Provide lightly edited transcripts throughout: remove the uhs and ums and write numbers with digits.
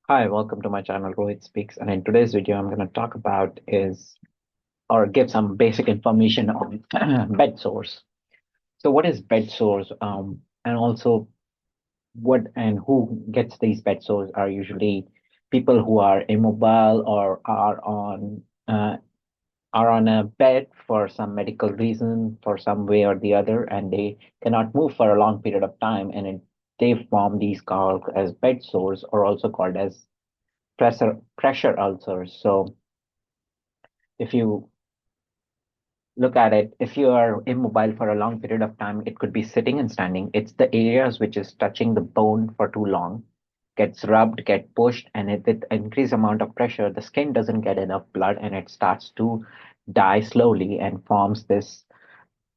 Hi, welcome to my channel, Rohit Speaks. And in today's video, I'm going to talk about or give some basic information on bed sores. So what is bed sores? And also what and who gets these bed sores are usually people who are immobile or are on a bed for some medical reason, for some way or the other, and they cannot move for a long period of time. They form these called as bed sores, or also called as pressure ulcers. So if you look at it, if you are immobile for a long period of time, it could be sitting and standing. It's the areas which is touching the bone for too long, gets rubbed, get pushed, and with increased amount of pressure, the skin doesn't get enough blood and it starts to die slowly and forms this.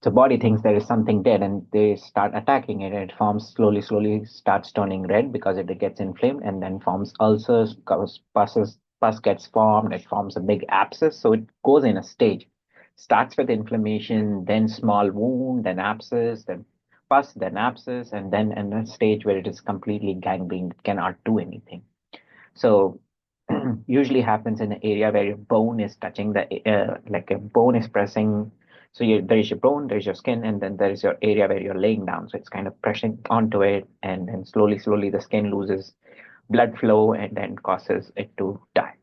The body thinks there is something dead and they start attacking it. It forms slowly, starts turning red because it gets inflamed and then forms ulcers, pus gets formed, it forms a big abscess. So it goes in a stage. Starts with inflammation, then small wound, then abscess, then pus, then abscess, and then in a stage where it is completely gangrene, it cannot do anything. So usually happens in the area where your bone is touching like a bone is pressing. So there is your bone, there's your skin, and then there is your area where you're laying down. So it's kind of pressing onto it, and then slowly the skin loses blood flow and then causes it to die.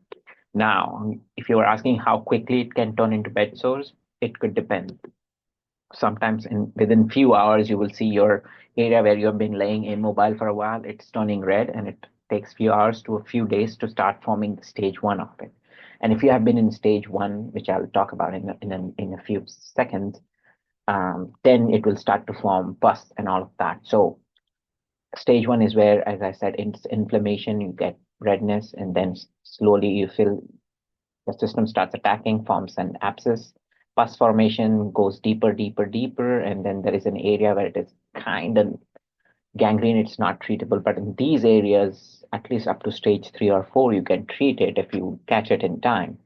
Now, if you are asking how quickly it can turn into bed sores, it could depend. Sometimes within few hours you will see your area where you've been laying immobile for a while, it's turning red, and it takes few hours to a few days to start forming the stage one of it. And if you have been in stage one, which I'll talk about in a few seconds, then it will start to form pus and all of that. So stage one is where, as I said, it's inflammation, you get redness, and then slowly you feel the system starts attacking, forms an abscess. Pus formation goes deeper, and then there is an area where it is kind of gangrene. It's not treatable, but in these areas, at least up to stage 3 or 4, you can treat it if you catch it in time.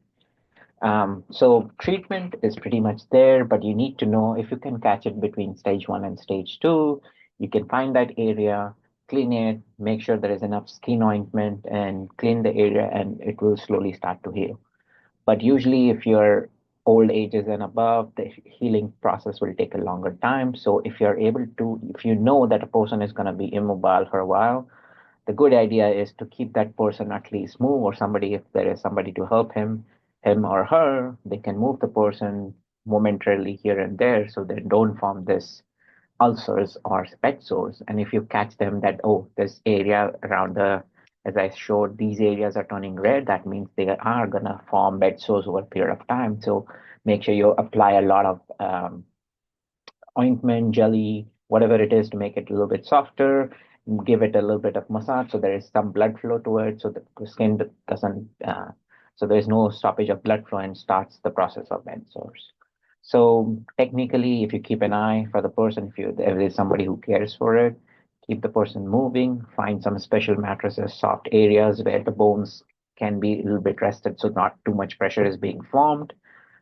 So treatment is pretty much there, but you need to know if you can catch it between stage one and stage two. You can find that area, clean it, make sure there is enough skin ointment, and clean the area, and it will slowly start to heal. But usually, if you're old ages and above, the healing process will take a longer time. So if you know that a person is going to be immobile for a while, the good idea is to keep that person at least move, or somebody, if there is somebody to help him or her, they can move the person momentarily here and there so they don't form this ulcers or bed sores. And if you catch them that, oh, this area around as I showed, these areas are turning red, that means they are going to form bed sores over a period of time. So make sure you apply a lot of ointment, jelly, whatever it is to make it a little bit softer. Give it a little bit of massage so there is some blood flow to it, so the skin doesn't, so there is no stoppage of blood flow and starts the process of bed sores. So technically, if you keep an eye for the person, if there is somebody who cares for it, keep the person moving, find some special mattresses, soft areas where the bones can be a little bit rested, so not too much pressure is being formed.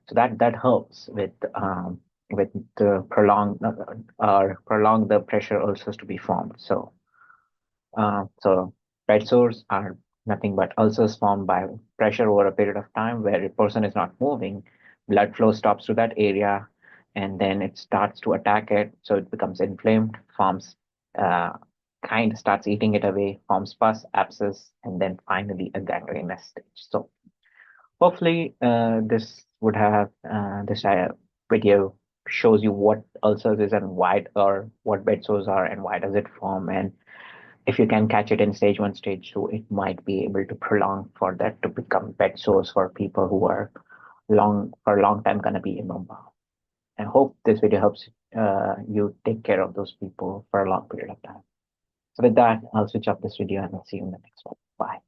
So that helps with the prolong the pressure ulcers to be formed. So bed sores are nothing but ulcers formed by pressure over a period of time where a person is not moving, blood flow stops to that area, and then it starts to attack it. So it becomes inflamed, forms uh, kind starts eating it away, forms pus, abscess, and then finally a gangrenous stage. So hopefully, this video shows you what ulcers is and why, or what bed sores are and why does it form. And if you can catch it in stage one, stage two, it might be able to prolong for that to become bed sores for people who are for a long time gonna be immobile. I hope this video helps you take care of those people for a long period of time. So with that, I'll switch off this video and I'll see you in the next one. Bye.